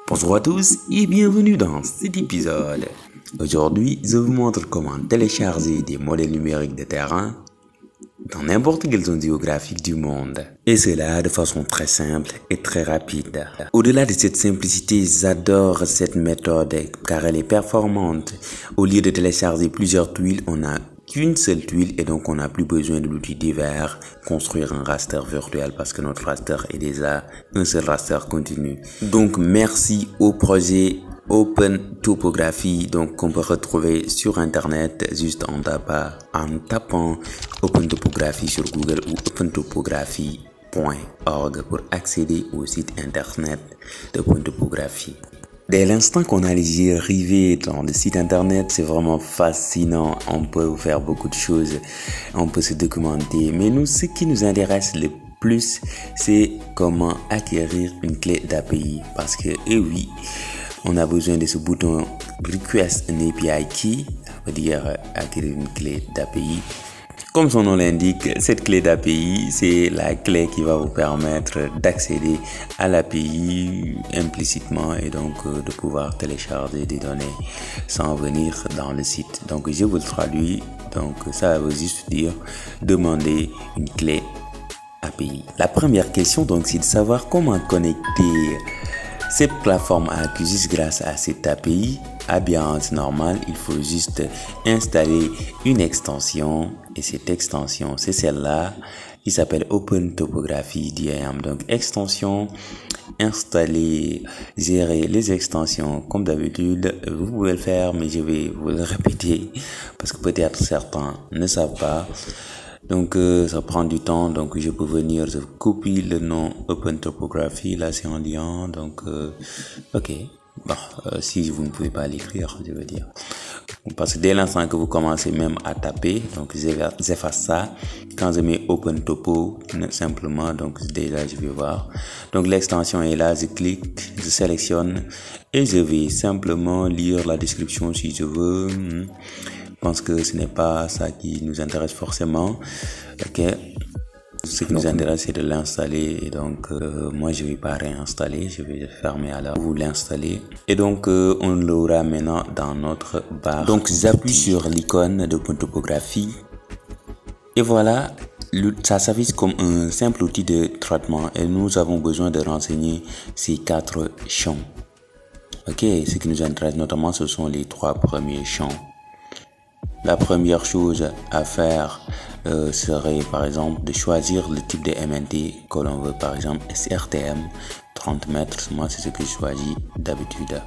Bonjour à tous et bienvenue dans cet épisode. Aujourd'hui, je vous montre comment télécharger des modèles numériques de terrain dans n'importe quelle zone géographique du monde. Et cela de façon très simple et très rapide. Au-delà de cette simplicité, j'adore cette méthode car elle est performante. Au lieu de télécharger plusieurs tuiles, on n'a qu'une seule tuile et donc on n'a plus besoin de l'outil divers, construire un raster virtuel parce que notre raster est déjà un seul raster continu. Donc merci au projet Open Topography, donc qu'on peut retrouver sur internet juste en tapant Open Topography sur Google ou opentopography.org pour accéder au site internet d'Open Topography. Dès l'instant qu'on a les yeux rivés dans le site internet, c'est vraiment fascinant. On peut faire beaucoup de choses, on peut se documenter. Mais nous, ce qui nous intéresse le plus, c'est comment acquérir une clé d'API. Parce que, oui, on a besoin de ce bouton Request an API Key, ça veut dire acquérir une clé d'API. Comme son nom l'indique, cette clé d'API, c'est la clé qui va vous permettre d'accéder à l'API implicitement et donc de pouvoir télécharger des données sans venir dans le site. Donc je vous le traduis, donc ça veut juste dire demander une clé API. La première question donc c'est de savoir comment connecter cette plateforme à QGIS grâce à cette API. Ah bien, c'est normal, il faut juste installer une extension et cette extension, c'est celle-là. Il s'appelle Open Topography DIM. Donc, extension, installer, gérer les extensions. Comme d'habitude, vous pouvez le faire, mais je vais vous le répéter parce que peut-être certains ne savent pas. Donc ça prend du temps, donc je peux venir, je copie le nom Open Topography, là c'est en lien, donc ok, bon, si vous ne pouvez pas l'écrire, je veux dire, parce que dès l'instant que vous commencez même à taper, donc j'efface ça, quand je mets Open Topo, simplement, donc déjà je vais voir, donc l'extension est là, je clique, je sélectionne, et je vais simplement lire la description si je veux. Je pense que ce n'est pas ça qui nous intéresse forcément. Ok, ce qui nous intéresse c'est de l'installer et donc moi je vais pas réinstaller, je vais fermer alors vous l'installez et donc on l'aura maintenant dans notre barre. Donc j'appuie sur l'icône de Open Topography et voilà, ça s'affiche comme un simple outil de traitement et nous avons besoin de renseigner ces 4 champs. Ok, ce qui nous intéresse notamment ce sont les 3 premiers champs. La première chose à faire serait par exemple de choisir le type de MNT que l'on veut, par exemple SRTM 30 mètres, moi c'est ce que je choisis d'habitude.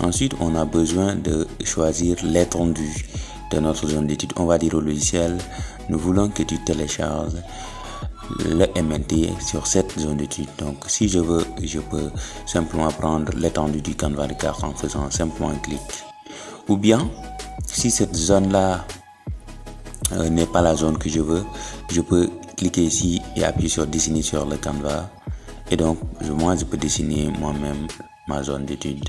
Ensuite on a besoin de choisir l'étendue de notre zone d'étude. On va dire au logiciel, nous voulons que tu télécharges le MNT sur cette zone d'étude. Donc si je veux, je peux simplement prendre l'étendue du canevas de carte en faisant simplement un clic. Ou bien, si cette zone-là n'est pas la zone que je veux, je peux cliquer ici et appuyer sur dessiner sur le canevas. Et donc, moi, je peux dessiner moi-même ma zone d'étude.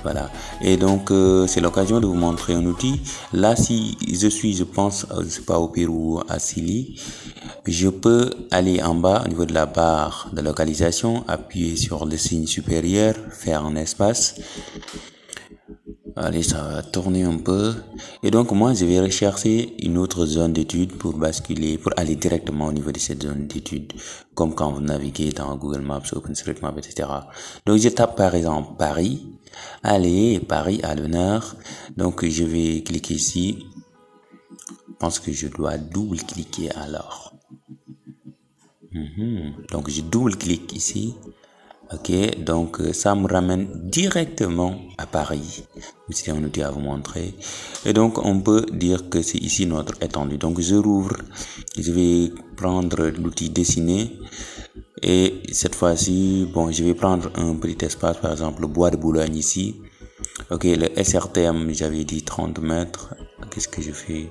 Voilà. Et donc, c'est l'occasion de vous montrer un outil. Là, si je pense, c'est pas au Pérou ou à Silly, je peux aller en bas au niveau de la barre de localisation, appuyer sur le signe supérieur, faire un espace. Allez, ça va tourner un peu. Et donc, moi, je vais rechercher une autre zone d'étude pour basculer, pour aller directement au niveau de cette zone d'étude. Comme quand vous naviguez dans Google Maps, OpenStreetMap, etc. Donc, je tape par exemple Paris. Allez, Paris à l'honneur. Donc, je vais cliquer ici. Je pense que je dois double-cliquer alors. Donc, je double-clique ici. Ok, donc ça me ramène directement à Paris. C'est un outil à vous montrer. Et donc on peut dire que c'est ici notre étendue. Donc je rouvre, je vais prendre l'outil dessiner. Et cette fois-ci, bon, je vais prendre un petit espace, par exemple le bois de Boulogne ici. Ok, le SRTM, j'avais dit 30 mètres. Qu'est-ce que je fais?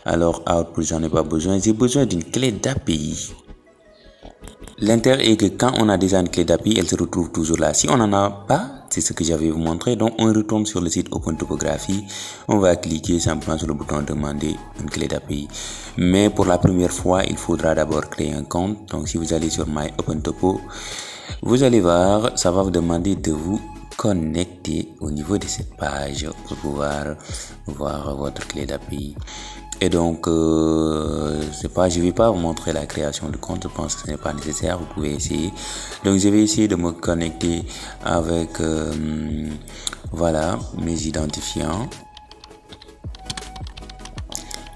Alors output, j'en ai pas besoin. J'ai besoin d'une clé d'API. L'intérêt est que quand on a déjà une clé d'API, elle se retrouve toujours là. Si on n'en a pas, c'est ce que j'avais vous montré. Donc, on retourne sur le site Open Topography. On va cliquer simplement sur le bouton demander une clé d'API. Mais pour la première fois, il faudra d'abord créer un compte. Donc, si vous allez sur My Open Topo, Vous allez voir, ça va vous demander de vous connecter au niveau de cette page pour pouvoir voir votre clé d'API. Et donc, je vais pas vous montrer la création de compte, je pense que ce n'est pas nécessaire, vous pouvez essayer. Donc, je vais essayer de me connecter avec, voilà, mes identifiants.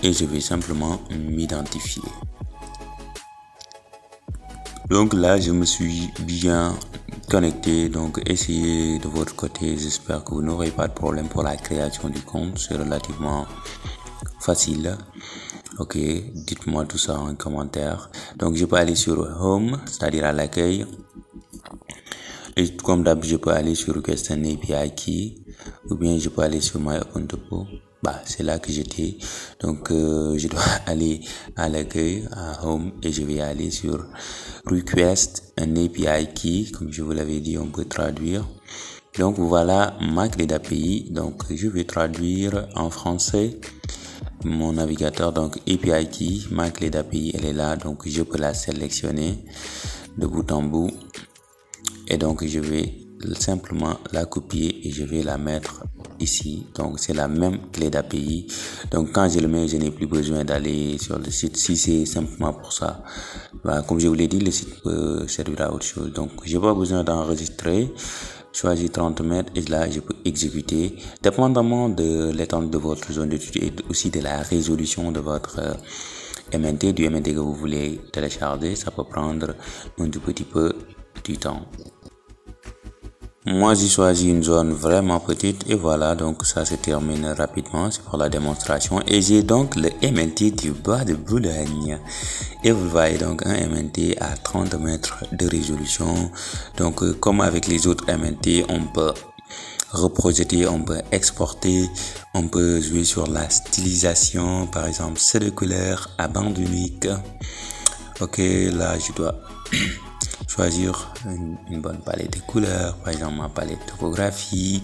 Et je vais simplement m'identifier. Donc là, je me suis bien connecté. Donc, essayez de votre côté. J'espère que vous n'aurez pas de problème pour la création du compte. C'est relativement facile. Ok, dites-moi tout ça en commentaire. Donc, je peux aller sur Home, c'est-à-dire à l'accueil. Et comme d'habitude, je peux aller sur Request an API Key. Ou bien je peux aller sur My Open Topo. Bah, c'est là que j'étais. Donc, je dois aller à l'accueil, à Home, et je vais aller sur Request an API Key. Comme je vous l'avais dit, on peut traduire. Donc, voilà ma clé d'API. Donc, je vais traduire en français mon navigateur. Donc, API Key, ma clé d'API, elle est là. Donc, je peux la sélectionner de bout en bout. Et donc, je vais simplement la copier et je vais la mettre ici. Donc, c'est la même clé d'API. Donc, quand je le mets, je n'ai plus besoin d'aller sur le site. Si c'est simplement pour ça, bah, comme je vous l'ai dit, le site peut servir à autre chose. Donc, je n'ai pas besoin d'enregistrer. Choisir 30 mètres et là, je peux exécuter. Dépendamment de l'étendue de votre zone d'étude et aussi de la résolution de votre MNT, du MNT que vous voulez télécharger, ça peut prendre un tout petit peu du temps. Moi, j'ai choisi une zone vraiment petite et voilà, donc ça se termine rapidement, c'est pour la démonstration. Et j'ai donc le MNT du Bois de Boulogne. Et vous voyez donc un MNT à 30 mètres de résolution. Donc, comme avec les autres MNT, on peut reprojeter, on peut exporter, on peut jouer sur la stylisation, par exemple, c'est de couleur à bande unique. Ok, là, je dois choisir une bonne palette de couleurs, par exemple ma palette de topographie.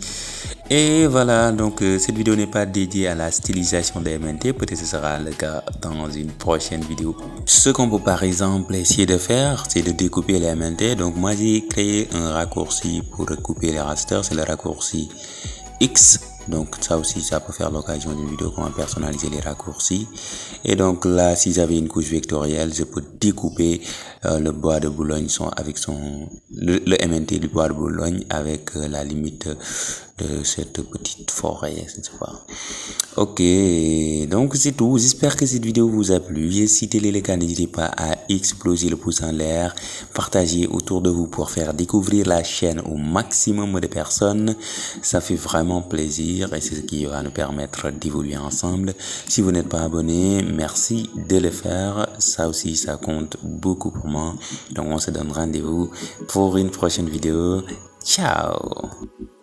Et voilà, donc cette vidéo n'est pas dédiée à la stylisation des MNT, peut-être ce sera le cas dans une prochaine vidéo. Ce qu'on peut par exemple essayer de faire, c'est de découper les MNT. Donc moi j'ai créé un raccourci pour couper les rasters, c'est le raccourci X. Donc ça aussi, ça peut faire l'occasion d'une vidéo comment personnaliser les raccourcis. Et donc là, si j'avais une couche vectorielle, je peux découper le Bois de Boulogne avec le MNT du Bois de Boulogne avec la limite de cette petite forêt, je ne sais pas. Ok, donc c'est tout. J'espère que cette vidéo vous a plu. Et si tel est le cas, n'hésitez pas à exploser le pouce en l'air, partager autour de vous pour faire découvrir la chaîne au maximum de personnes. Ça fait vraiment plaisir et c'est ce qui va nous permettre d'évoluer ensemble. Si vous n'êtes pas abonné, merci de le faire. Ça aussi, ça compte beaucoup pour moi. Donc on se donne rendez-vous pour une prochaine vidéo. Ciao!